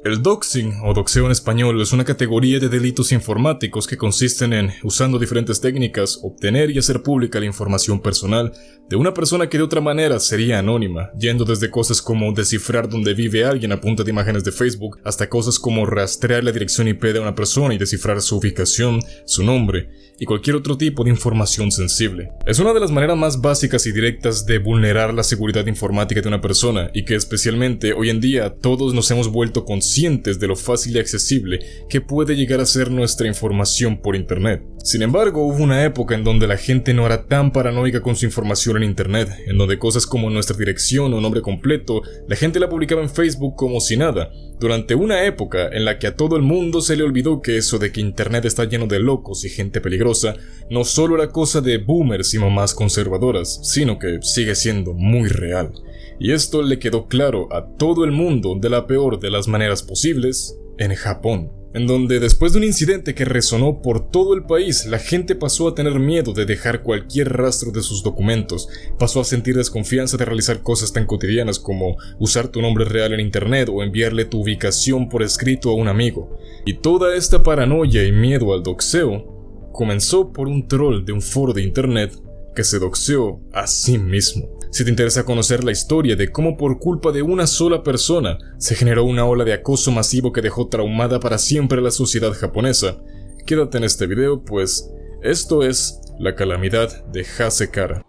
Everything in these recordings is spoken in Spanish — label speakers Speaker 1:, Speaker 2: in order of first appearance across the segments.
Speaker 1: El doxing, o doxeo en español, es una categoría de delitos informáticos que consisten en, usando diferentes técnicas, obtener y hacer pública la información personal de una persona que de otra manera sería anónima, yendo desde cosas como descifrar dónde vive alguien a punta de imágenes de Facebook, hasta cosas como rastrear la dirección IP de una persona y descifrar su ubicación, su nombre, y cualquier otro tipo de información sensible. Es una de las maneras más básicas y directas de vulnerar la seguridad informática de una persona, y que especialmente hoy en día todos nos hemos vuelto conscientes de lo fácil y accesible que puede llegar a ser nuestra información por internet. Sin embargo, hubo una época en donde la gente no era tan paranoica con su información en internet, en donde cosas como nuestra dirección o nombre completo, la gente la publicaba en Facebook como si nada, durante una época en la que a todo el mundo se le olvidó que eso de que internet está lleno de locos y gente peligrosa no solo era cosa de boomers y mamás conservadoras, sino que sigue siendo muy real. Y esto le quedó claro a todo el mundo de la peor de las maneras posibles en Japón, en donde después de un incidente que resonó por todo el país, la gente pasó a tener miedo de dejar cualquier rastro de sus documentos, pasó a sentir desconfianza de realizar cosas tan cotidianas como usar tu nombre real en internet o enviarle tu ubicación por escrito a un amigo. Y toda esta paranoia y miedo al doxeo comenzó por un troll de un foro de internet que se doxeó a sí mismo. Si te interesa conocer la historia de cómo por culpa de una sola persona se generó una ola de acoso masivo que dejó traumada para siempre a la sociedad japonesa, quédate en este video, pues esto es la calamidad de Hasekara.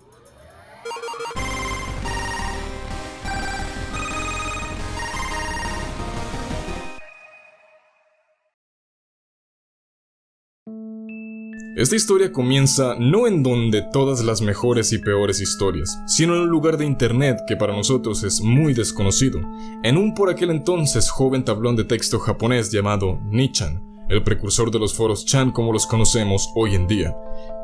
Speaker 1: Esta historia comienza no en donde todas las mejores y peores historias, sino en un lugar de internet que para nosotros es muy desconocido, en un por aquel entonces joven tablón de texto japonés llamado Nichan, el precursor de los foros chan como los conocemos hoy en día.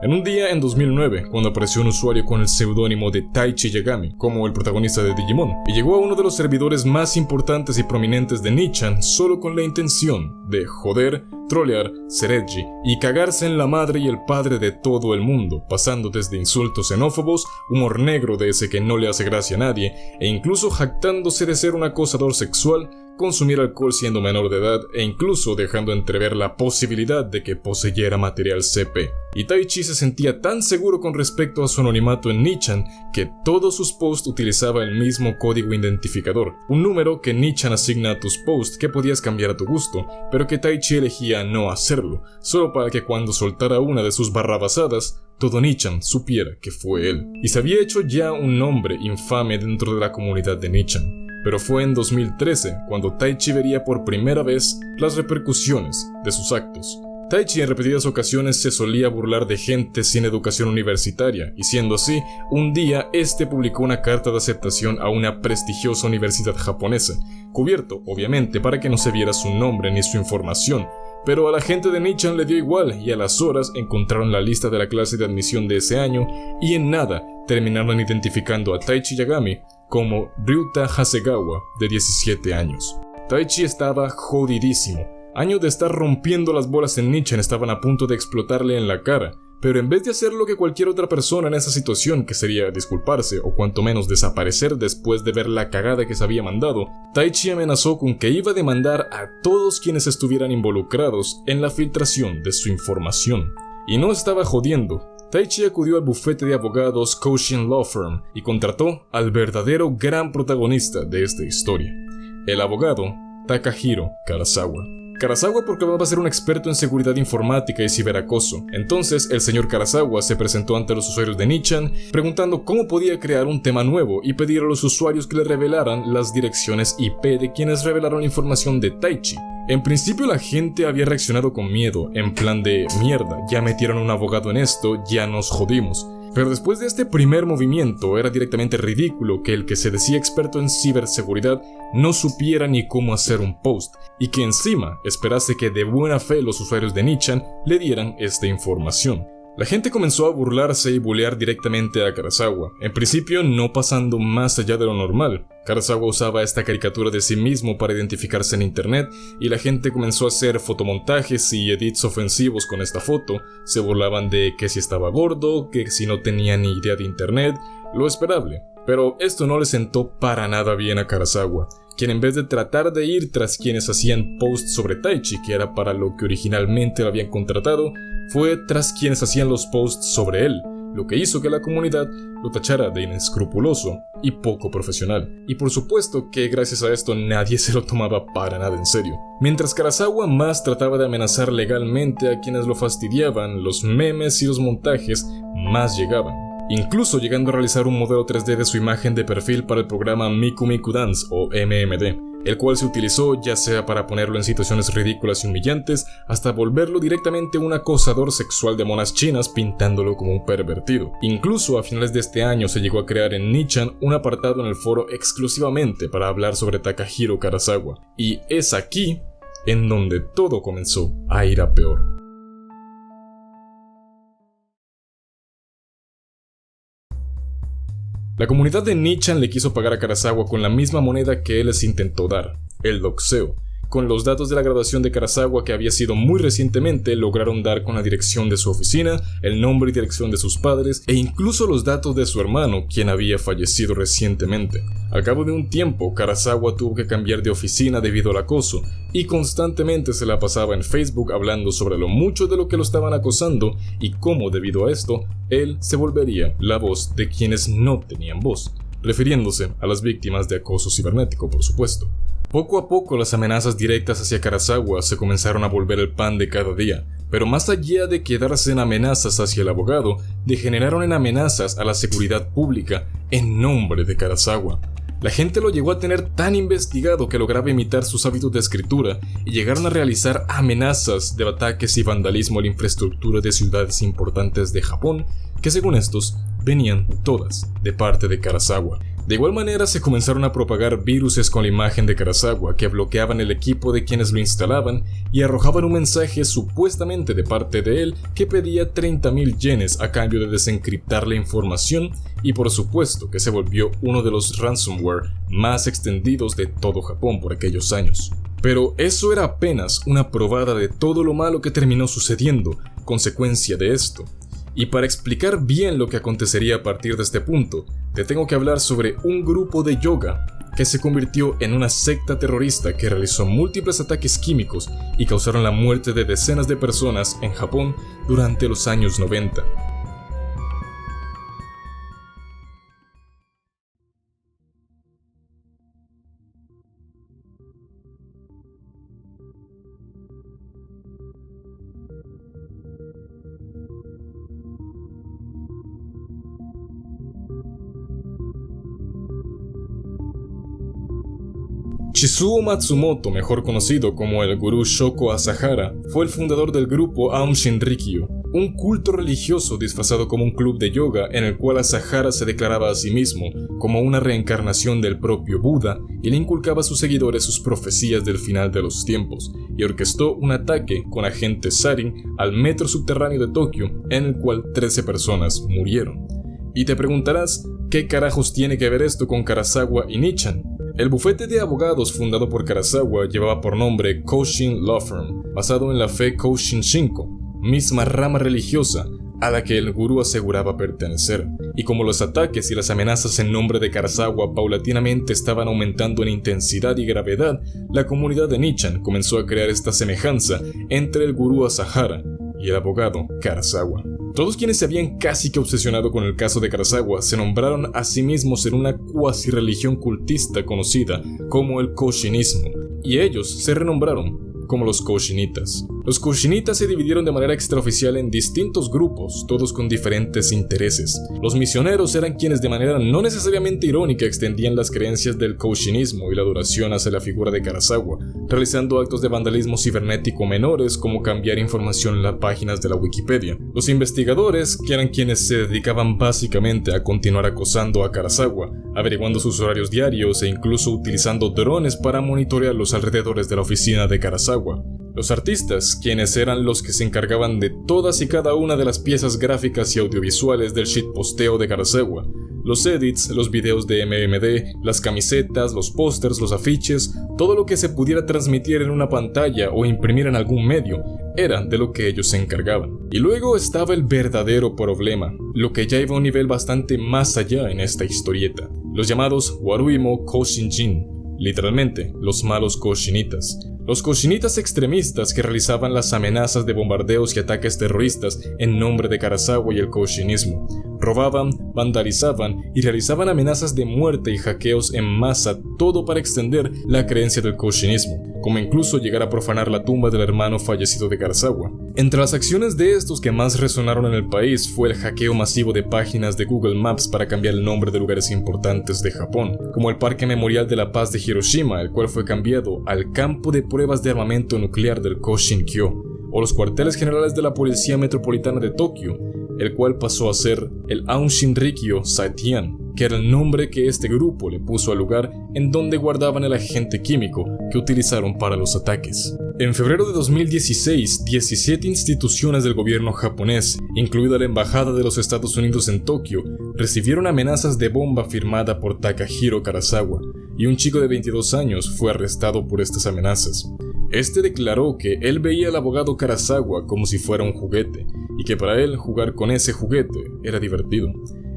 Speaker 1: En un día en 2009, cuando apareció un usuario con el seudónimo de Taichi Yagami, como el protagonista de Digimon, y llegó a uno de los servidores más importantes y prominentes de Nichan solo con la intención de joder, trolear, ser edgy y cagarse en la madre y el padre de todo el mundo, pasando desde insultos xenófobos, humor negro de ese que no le hace gracia a nadie, e incluso jactándose de ser un acosador sexual, consumir alcohol siendo menor de edad e incluso dejando entrever la posibilidad de que poseyera material CP. Y Taichi se sentía tan seguro con respecto a su anonimato en Nichan que todos sus posts utilizaba el mismo código identificador, un número que Nichan asigna a tus posts que podías cambiar a tu gusto, pero que Taichi elegía no hacerlo, solo para que cuando soltara una de sus barrabasadas, todo Nichan supiera que fue él. Y se había hecho ya un nombre infame dentro de la comunidad de Nichan. Pero fue en 2013 cuando Taichi vería por primera vez las repercusiones de sus actos. Taichi en repetidas ocasiones se solía burlar de gente sin educación universitaria, y siendo así, un día este publicó una carta de aceptación a una prestigiosa universidad japonesa, cubierto, obviamente, para que no se viera su nombre ni su información, pero a la gente de Nichan le dio igual y a las horas encontraron la lista de la clase de admisión de ese año y en nada terminaron identificando a Taichi Yagami como Ryuta Hasegawa, de 17 años. Taichi estaba jodidísimo. Años de estar rompiendo las bolas en Nichan estaban a punto de explotarle en la cara, pero en vez de hacer lo que cualquier otra persona en esa situación, que sería disculparse o cuanto menos desaparecer después de ver la cagada que se había mandado, Taichi amenazó con que iba a demandar a todos quienes estuvieran involucrados en la filtración de su información. Y no estaba jodiendo. Taichi acudió al bufete de abogados Koshin Law Firm y contrató al verdadero gran protagonista de esta historia, el abogado Takahiro Karasawa. Karasawa proclamaba ser un experto en seguridad informática y ciberacoso. Entonces, el señor Karasawa se presentó ante los usuarios de Nichan, preguntando cómo podía crear un tema nuevo y pedir a los usuarios que le revelaran las direcciones IP de quienes revelaron la información de Taichi. En principio la gente había reaccionado con miedo, en plan de mierda, ya metieron un abogado en esto, ya nos jodimos. Pero después de este primer movimiento era directamente ridículo que el que se decía experto en ciberseguridad no supiera ni cómo hacer un post, y que encima esperase que de buena fe los usuarios de Nichan le dieran esta información. La gente comenzó a burlarse y bulear directamente a Karasawa, en principio no pasando más allá de lo normal. Karasawa usaba esta caricatura de sí mismo para identificarse en internet y la gente comenzó a hacer fotomontajes y edits ofensivos con esta foto. Se burlaban de que si estaba gordo, que si no tenía ni idea de internet, lo esperable. Pero esto no le sentó para nada bien a Karazawa, quien en vez de tratar de ir tras quienes hacían posts sobre Taichi, que era para lo que originalmente lo habían contratado, fue tras quienes hacían los posts sobre él, lo que hizo que la comunidad lo tachara de inescrupuloso y poco profesional. Y por supuesto que gracias a esto nadie se lo tomaba para nada en serio. Mientras Karazawa más trataba de amenazar legalmente a quienes lo fastidiaban, los memes y los montajes más llegaban. Incluso llegando a realizar un modelo 3D de su imagen de perfil para el programa Miku Miku Dance o MMD, el cual se utilizó ya sea para ponerlo en situaciones ridículas y humillantes, hasta volverlo directamente un acosador sexual de monas chinas pintándolo como un pervertido. Incluso a finales de este año se llegó a crear en Nichan un apartado en el foro exclusivamente para hablar sobre Takahiro Karazawa, y es aquí en donde todo comenzó a ir a peor. La comunidad de Nichan le quiso pagar a Karazawa con la misma moneda que él les intentó dar, el doxeo. Con los datos de la graduación de Karazawa, que había sido muy recientemente, lograron dar con la dirección de su oficina, el nombre y dirección de sus padres, e incluso los datos de su hermano, quien había fallecido recientemente. Al cabo de un tiempo, Karazawa tuvo que cambiar de oficina debido al acoso, y constantemente se la pasaba en Facebook hablando sobre lo mucho de lo que lo estaban acosando, y cómo debido a esto, él se volvería la voz de quienes no tenían voz, refiriéndose a las víctimas de acoso cibernético, por supuesto. Poco a poco las amenazas directas hacia Karazawa se comenzaron a volver el pan de cada día, pero más allá de quedarse en amenazas hacia el abogado, degeneraron en amenazas a la seguridad pública en nombre de Karazawa. La gente lo llegó a tener tan investigado que lograba imitar sus hábitos de escritura y llegaron a realizar amenazas de ataques y vandalismo a la infraestructura de ciudades importantes de Japón, que según estos, venían todas de parte de Karazawa. De igual manera se comenzaron a propagar viruses con la imagen de Karazawa que bloqueaban el equipo de quienes lo instalaban y arrojaban un mensaje supuestamente de parte de él que pedía 30.000 yenes a cambio de desencriptar la información, y por supuesto que se volvió uno de los ransomware más extendidos de todo Japón por aquellos años. Pero eso era apenas una probada de todo lo malo que terminó sucediendo, consecuencia de esto. Y para explicar bien lo que acontecería a partir de este punto, te tengo que hablar sobre un grupo de yoga que se convirtió en una secta terrorista que realizó múltiples ataques químicos y causaron la muerte de decenas de personas en Japón durante los años 90. Shizuo Matsumoto, mejor conocido como el gurú Shoko Asahara, fue el fundador del grupo Aum Shinrikyo, un culto religioso disfrazado como un club de yoga en el cual Asahara se declaraba a sí mismo como una reencarnación del propio Buda y le inculcaba a sus seguidores sus profecías del final de los tiempos, y orquestó un ataque con agentes Sarin al metro subterráneo de Tokio en el cual 13 personas murieron. Y te preguntarás, ¿qué carajos tiene que ver esto con Karazawa y Nichan? El bufete de abogados fundado por Karazawa llevaba por nombre Koshin Law Firm, basado en la fe Koshin Shinko, misma rama religiosa a la que el gurú aseguraba pertenecer. Y como los ataques y las amenazas en nombre de Karazawa paulatinamente estaban aumentando en intensidad y gravedad, la comunidad de Nichan comenzó a crear esta semejanza entre el gurú Asahara y el abogado Karazawa. Todos quienes se habían casi que obsesionado con el caso de Karazawa se nombraron a sí mismos en una cuasi religión cultista conocida como el Koshinismo, y ellos se renombraron como los Koshinitas. Los Koshinitas se dividieron de manera extraoficial en distintos grupos, todos con diferentes intereses. Los misioneros eran quienes de manera no necesariamente irónica extendían las creencias del Koshinismo y la adoración hacia la figura de Karazawa, realizando actos de vandalismo cibernético menores como cambiar información en las páginas de la Wikipedia. Los investigadores, que eran quienes se dedicaban básicamente a continuar acosando a Karazawa, averiguando sus horarios diarios e incluso utilizando drones para monitorear los alrededores de la oficina de Karazawa. Los artistas, quienes eran los que se encargaban de todas y cada una de las piezas gráficas y audiovisuales del shitposteo de Karazawa, los edits, los videos de MMD, las camisetas, los pósters, los afiches, todo lo que se pudiera transmitir en una pantalla o imprimir en algún medio, era de lo que ellos se encargaban. Y luego estaba el verdadero problema, lo que ya iba a un nivel bastante más allá en esta historieta, los llamados Waruimo Koshinjin, literalmente los malos koshinitas. Los koshinitas extremistas que realizaban las amenazas de bombardeos y ataques terroristas en nombre de Karazawa y el koshinismo. Robaban, vandalizaban y realizaban amenazas de muerte y hackeos en masa, todo para extender la creencia del koshinismo, como incluso llegar a profanar la tumba del hermano fallecido de Karazawa. Entre las acciones de estos que más resonaron en el país fue el hackeo masivo de páginas de Google Maps para cambiar el nombre de lugares importantes de Japón, como el Parque Memorial de la Paz de Hiroshima, el cual fue cambiado al Campo de Pruebas de Armamento Nuclear del Koshinkyo, o los cuarteles generales de la Policía Metropolitana de Tokio, el cual pasó a ser el Aunshinrikyo Saitian, que era el nombre que este grupo le puso al lugar en donde guardaban el agente químico que utilizaron para los ataques. En febrero de 2016, 17 instituciones del gobierno japonés, incluida la Embajada de los Estados Unidos en Tokio, recibieron amenazas de bomba firmada por Takahiro Karazawa, y un chico de 22 años fue arrestado por estas amenazas. Este declaró que él veía al abogado Karazawa como si fuera un juguete, y que para él jugar con ese juguete era divertido.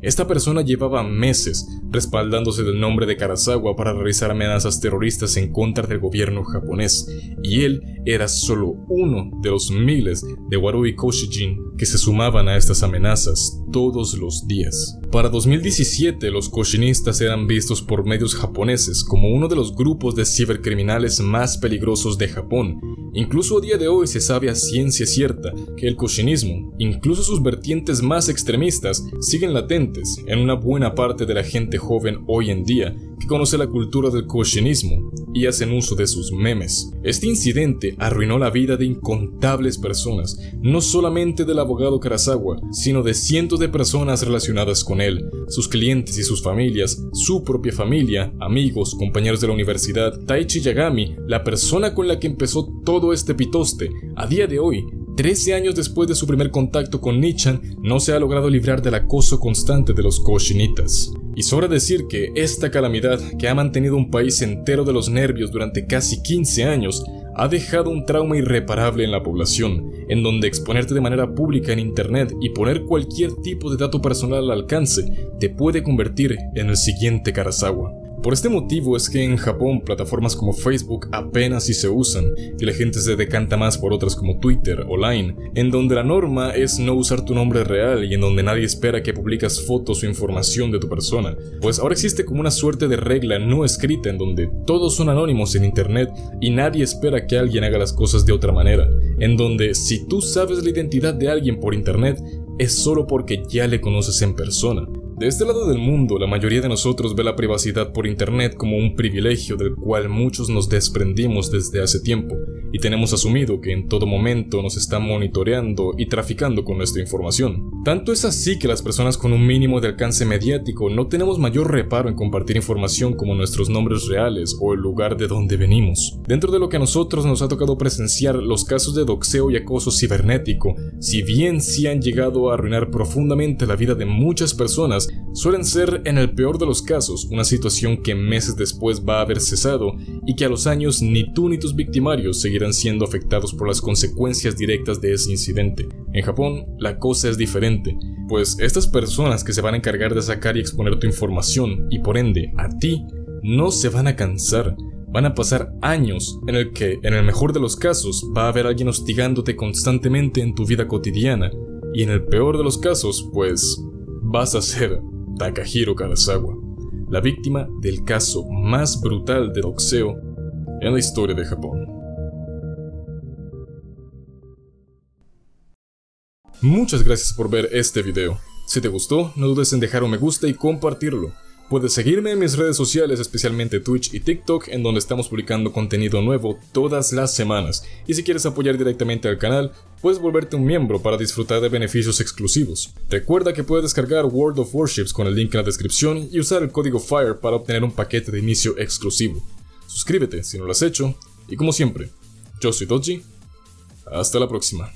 Speaker 1: Esta persona llevaba meses respaldándose del nombre de Karazawa para realizar amenazas terroristas en contra del gobierno japonés, y él era solo uno de los miles de Warui Koshijin que se sumaban a estas amenazas todos los días. Para 2017, los koshinistas eran vistos por medios japoneses como uno de los grupos de cibercriminales más peligrosos de Japón. Incluso a día de hoy se sabe a ciencia cierta que el koshinismo, incluso sus vertientes más extremistas, siguen latentes en una buena parte de la gente joven hoy en día que conoce la cultura del koshinismo y hacen uso de sus memes. Este incidente arruinó la vida de incontables personas, no solamente del abogado Karazawa, sino de cientos de personas relacionadas con él, sus clientes y sus familias, su propia familia, amigos, compañeros de la universidad. Taichi Yagami, la persona con la que empezó todo este pitoste, a día de hoy, 13 años después de su primer contacto con Nichan, no se ha logrado librar del acoso constante de los koshinitas. Y sobra decir que esta calamidad, que ha mantenido un país entero de los nervios durante casi 15 años, ha dejado un trauma irreparable en la población, en donde exponerte de manera pública en internet y poner cualquier tipo de dato personal al alcance te puede convertir en el siguiente Karazawa. Por este motivo es que en Japón plataformas como Facebook apenas si se usan y la gente se decanta más por otras como Twitter o Line, en donde la norma es no usar tu nombre real y en donde nadie espera que publicas fotos o información de tu persona, pues ahora existe como una suerte de regla no escrita en donde todos son anónimos en internet y nadie espera que alguien haga las cosas de otra manera, en donde si tú sabes la identidad de alguien por internet es solo porque ya le conoces en persona. De este lado del mundo, la mayoría de nosotros ve la privacidad por internet como un privilegio del cual muchos nos desprendimos desde hace tiempo, y tenemos asumido que en todo momento nos están monitoreando y traficando con nuestra información. Tanto es así que las personas con un mínimo de alcance mediático no tenemos mayor reparo en compartir información como nuestros nombres reales o el lugar de donde venimos. Dentro de lo que a nosotros nos ha tocado presenciar, los casos de doxeo y acoso cibernético, si bien sí han llegado a arruinar profundamente la vida de muchas personas, suelen ser, en el peor de los casos, una situación que meses después va a haber cesado y que a los años ni tú ni tus victimarios seguirán siendo afectados por las consecuencias directas de ese incidente. En Japón, la cosa es diferente, pues estas personas que se van a encargar de sacar y exponer tu información, y por ende a ti, no se van a cansar. Van a pasar años en el que, en el mejor de los casos, va a haber alguien hostigándote constantemente en tu vida cotidiana, y en el peor de los casos, pues, vas a ser Takahiro Karazawa, la víctima del caso más brutal de doxeo en la historia de Japón. Muchas gracias por ver este video. Si te gustó, no dudes en dejar un me gusta y compartirlo. Puedes seguirme en mis redes sociales, especialmente Twitch y TikTok, en donde estamos publicando contenido nuevo todas las semanas. Y si quieres apoyar directamente al canal, puedes volverte un miembro para disfrutar de beneficios exclusivos. Recuerda que puedes descargar World of Warships con el link en la descripción y usar el código FIRE para obtener un paquete de inicio exclusivo. Suscríbete si no lo has hecho, y como siempre, yo soy Doji, Hasta la próxima.